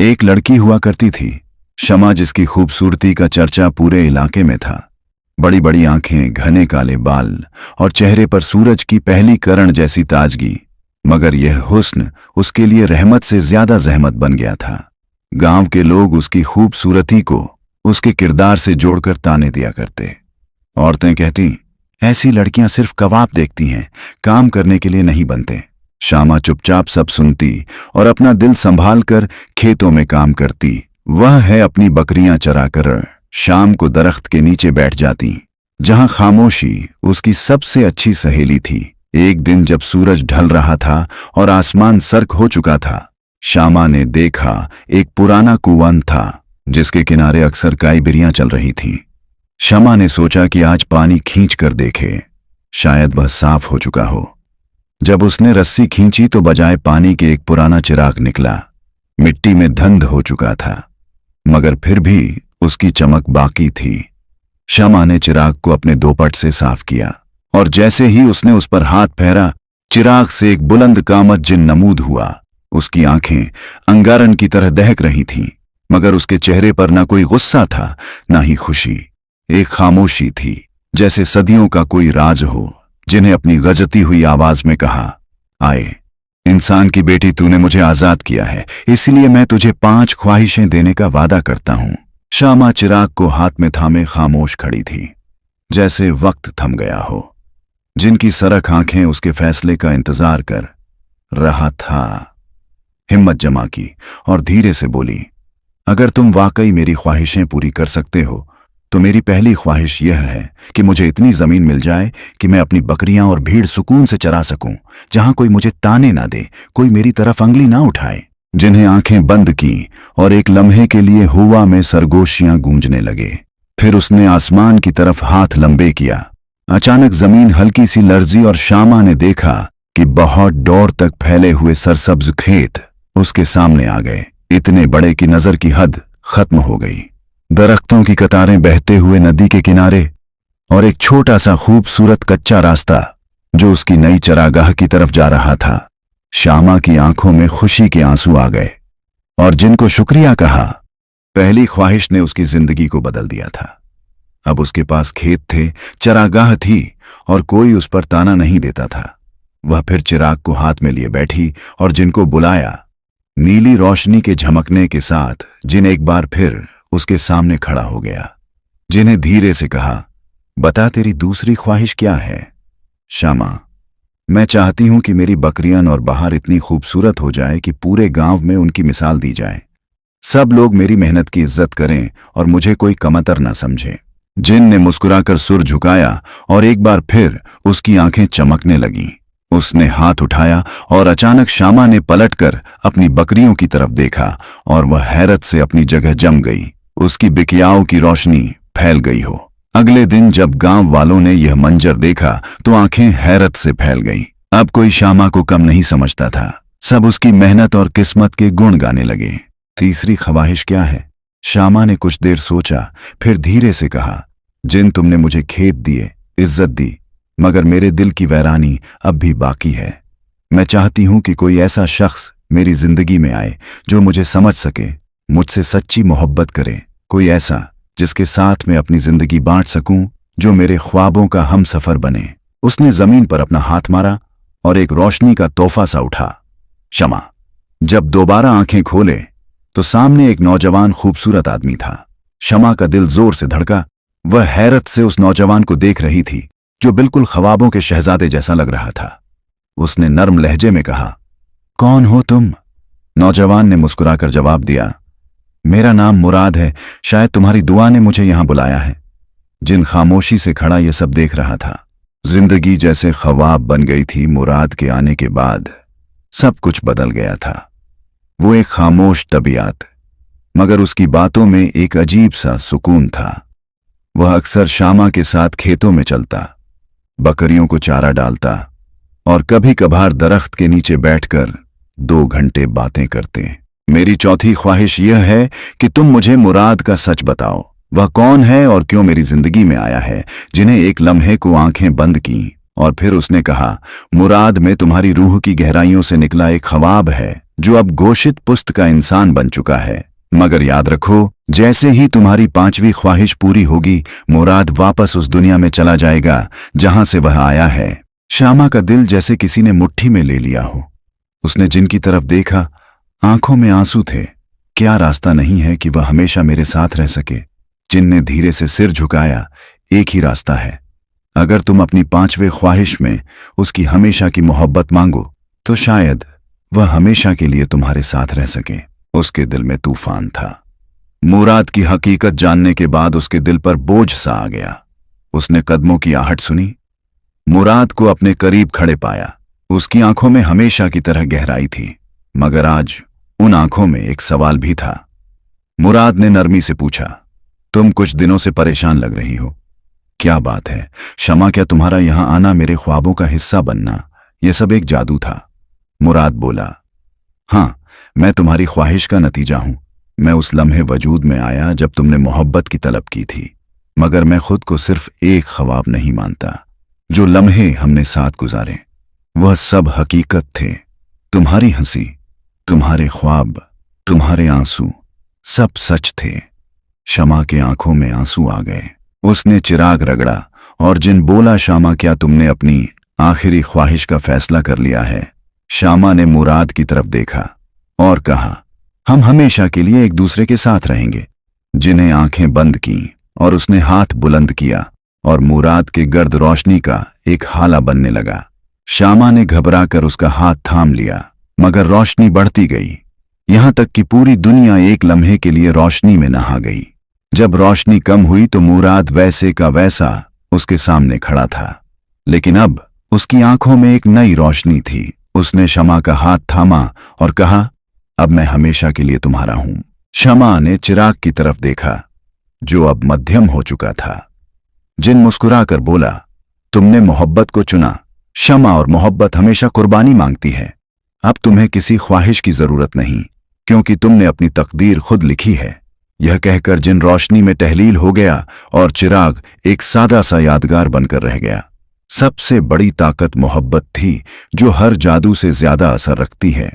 एक लड़की हुआ करती थी शमा, जिसकी खूबसूरती का चर्चा पूरे इलाके में था। बड़ी बड़ी आंखें, घने काले बाल और चेहरे पर सूरज की पहली किरण जैसी ताजगी। मगर यह हुस्न उसके लिए रहमत से ज्यादा जहमत बन गया था। गांव के लोग उसकी खूबसूरती को उसके किरदार से जोड़कर ताने दिया करते। औरतें कहती, ऐसी लड़कियां सिर्फ कबाब देखती हैं, काम करने के लिए नहीं बनते। शामा चुपचाप सब सुनती और अपना दिल संभाल कर खेतों में काम करती। वह है अपनी बकरियां चराकर शाम को दरख्त के नीचे बैठ जाती, जहां खामोशी उसकी सबसे अच्छी सहेली थी। एक दिन जब सूरज ढल रहा था और आसमान सर्क हो चुका था, शामा ने देखा एक पुराना कुआं था जिसके किनारे अक्सर काईबिरियां चल रही थीं। शमा ने सोचा कि आज पानी खींच कर देखे, शायद वह साफ हो चुका हो। जब उसने रस्सी खींची तो बजाय पानी के एक पुराना चिराग निकला। मिट्टी में धंध हो चुका था, मगर फिर भी उसकी चमक बाकी थी। शमा ने चिराग को अपने दोपट से साफ किया और जैसे ही उसने उस पर हाथ फेरा, चिराग से एक बुलंद कामत जिन नमूद हुआ। उसकी आंखें अंगारन की तरह दहक रही थीं, मगर उसके चेहरे पर न कोई गुस्सा था न ही खुशी। एक खामोशी थी, जैसे सदियों का कोई राज हो, जिन्हें अपनी गजती हुई आवाज में कहा, आए इंसान की बेटी, तूने मुझे आजाद किया है, इसलिए मैं तुझे 5 ख्वाहिशें देने का वादा करता हूं। शामा चिराग को हाथ में थामे खामोश खड़ी थी, जैसे वक्त थम गया हो। जिनकी सरख आंखें उसके फैसले का इंतजार कर रहा था। हिम्मत जमा की और धीरे से बोली, अगर तुम वाकई मेरी ख्वाहिशें पूरी कर सकते हो तो मेरी पहली ख्वाहिश यह है कि मुझे इतनी जमीन मिल जाए कि मैं अपनी बकरियां और भीड़ सुकून से चरा सकूं, जहां कोई मुझे ताने ना दे, कोई मेरी तरफ अंगली ना उठाए। जिन्हें आंखें बंद की और एक लम्हे के लिए हुआ में सरगोशियां गूंजने लगे। फिर उसने आसमान की तरफ हाथ लंबे किया। अचानक जमीन हल्की सी लर्जी और शामा ने देखा कि बहुत दूर तक फैले हुए सरसब्ज खेत उसके सामने आ गए, इतने बड़े कि नजर की हद खत्म हो गई। दरख्तों की कतारें बहते हुए नदी के किनारे और एक छोटा सा खूबसूरत कच्चा रास्ता जो उसकी नई चरागाह की तरफ जा रहा था। शामा की आंखों में खुशी के आंसू आ गए और जिनको शुक्रिया कहा, पहली ख्वाहिश ने उसकी जिंदगी को बदल दिया था। अब उसके पास खेत थे, चरागाह थी और कोई उस पर ताना नहीं देता था। वह फिर चिराग को हाथ में लिए बैठी और जिनको बुलाया। नीली रोशनी के झमकने के साथ जिन एक बार फिर उसके सामने खड़ा हो गया। जिन्हें धीरे से कहा, बता तेरी दूसरी ख्वाहिश क्या है? शामा, मैं चाहती हूं कि मेरी बकरियां और बाहर इतनी खूबसूरत हो जाए कि पूरे गांव में उनकी मिसाल दी जाए। सब लोग मेरी मेहनत की इज्जत करें और मुझे कोई कमतर ना समझे। जिन ने मुस्कुराकर सुर झुकाया और एक बार फिर उसकी आंखें चमकने लगीं। उसने हाथ उठाया और अचानक शामा ने पलटकर अपनी बकरियों की तरफ देखा और वह हैरत से अपनी जगह जम गई। उसकी बिकियाओं की रोशनी फैल गई हो। अगले दिन जब गांव वालों ने यह मंजर देखा तो आंखें हैरत से फैल गईं। अब कोई शामा को कम नहीं समझता था। सब उसकी मेहनत और किस्मत के गुण गाने लगे। तीसरी ख्वाहिश क्या है? शामा ने कुछ देर सोचा, फिर धीरे से कहा, जिन तुमने मुझे खेत दिए, इज्जत दी, मगर मेरे दिल की वैरानी अब भी बाकी है। मैं चाहती हूं कि कोई ऐसा शख्स मेरी जिंदगी में आए जो मुझे समझ सके, मुझसे सच्ची मोहब्बत करे। कोई ऐसा जिसके साथ मैं अपनी जिंदगी बांट सकूं, जो मेरे ख्वाबों का हमसफर बने। उसने जमीन पर अपना हाथ मारा और एक रोशनी का तोहफा सा उठा। शमा जब दोबारा आंखें खोले तो सामने एक नौजवान खूबसूरत आदमी था। शमा का दिल जोर से धड़का। वह हैरत से उस नौजवान को देख रही थी जो बिल्कुल ख्वाबों के शहजादे जैसा लग रहा था। उसने नर्म लहजे में कहा, कौन हो तुम? नौजवान ने मुस्कुराकर जवाब दिया, मेरा नाम मुराद है, शायद तुम्हारी दुआ ने मुझे यहां बुलाया है। जिन खामोशी से खड़ा यह सब देख रहा था। जिंदगी जैसे ख्वाब बन गई थी। मुराद के आने के बाद सब कुछ बदल गया था। वो एक खामोश तबीयत, मगर उसकी बातों में एक अजीब सा सुकून था। वह अक्सर शामा के साथ खेतों में चलता, बकरियों को चारा डालता और कभी कभार दरख्त के नीचे बैठकर 2 घंटे बातें करते। मेरी चौथी ख्वाहिश यह है कि तुम मुझे मुराद का सच बताओ। वह कौन है और क्यों मेरी जिंदगी में आया है? जिन्हें एक लम्हे को आंखें बंद की और फिर उसने कहा, मुराद में तुम्हारी रूह की गहराइयों से निकला एक ख्वाब है जो अब घोषित पुस्त का इंसान बन चुका है। मगर याद रखो, जैसे ही तुम्हारी 5वीं ख्वाहिश पूरी होगी, मुराद वापस उस दुनिया में चला जाएगा जहां से वह आया है। श्यामा का दिल जैसे किसी ने मुट्ठी में ले लिया हो। उसने जिनकी तरफ देखा, आंखों में आंसू थे। क्या रास्ता नहीं है कि वह हमेशा मेरे साथ रह सके? जिन ने धीरे से सिर झुकाया, एक ही रास्ता है। अगर तुम अपनी 5वीं ख्वाहिश में उसकी हमेशा की मोहब्बत मांगो, तो शायद वह हमेशा के लिए तुम्हारे साथ रह सके। उसके दिल में तूफान था। मुराद की हकीकत जानने के बाद उसके दिल पर बोझ सा आ गया। उसने कदमों की आहट सुनी, मुराद को अपने करीब खड़े पाया। उसकी आंखों में हमेशा की तरह गहराई थी, मगर आज उन आंखों में एक सवाल भी था। मुराद ने नरमी से पूछा, तुम कुछ दिनों से परेशान लग रही हो, क्या बात है? शमा, क्या तुम्हारा यहां आना, मेरे ख्वाबों का हिस्सा बनना, यह सब एक जादू था? मुराद बोला, हां, मैं तुम्हारी ख्वाहिश का नतीजा हूं। मैं उस लम्हे वजूद में आया जब तुमने मोहब्बत की तलब की थी, मगर मैं खुद को सिर्फ एक ख्वाब नहीं मानता। जो लम्हे हमने साथ गुजारे, वह सब हकीकत थे। तुम्हारी हंसी, तुम्हारे ख्वाब, तुम्हारे आंसू, सब सच थे। शमा के आंखों में आंसू आ गए। उसने चिराग रगड़ा और जिन बोला, शामा, क्या तुमने अपनी आखिरी ख्वाहिश का फैसला कर लिया है? शामा ने मुराद की तरफ देखा और कहा, हम हमेशा के लिए एक दूसरे के साथ रहेंगे। जिन्हें आंखें बंद की और उसने हाथ बुलंद किया और मुराद के गर्द रोशनी का एक हाला बनने लगा। शामा ने घबराकर उसका हाथ थाम लिया, मगर रोशनी बढ़ती गई, यहां तक कि पूरी दुनिया एक लम्हे के लिए रोशनी में नहा गई। जब रोशनी कम हुई तो मुराद वैसे का वैसा उसके सामने खड़ा था, लेकिन अब उसकी आंखों में एक नई रोशनी थी। उसने शमा का हाथ थामा और कहा, अब मैं हमेशा के लिए तुम्हारा हूं। शमा ने चिराग की तरफ देखा, जो अब मध्यम हो चुका था। जिन मुस्कुराकर बोला, तुमने मोहब्बत को चुना। शमा और मोहब्बत हमेशा कुर्बानी मांगती है। अब तुम्हें किसी ख्वाहिश की जरूरत नहीं, क्योंकि तुमने अपनी तकदीर खुद लिखी है। यह कहकर जिन रोशनी में तहलील हो गया और चिराग एक सादा सा यादगार बनकर रह गया। सबसे बड़ी ताकत मोहब्बत थी, जो हर जादू से ज्यादा असर रखती है।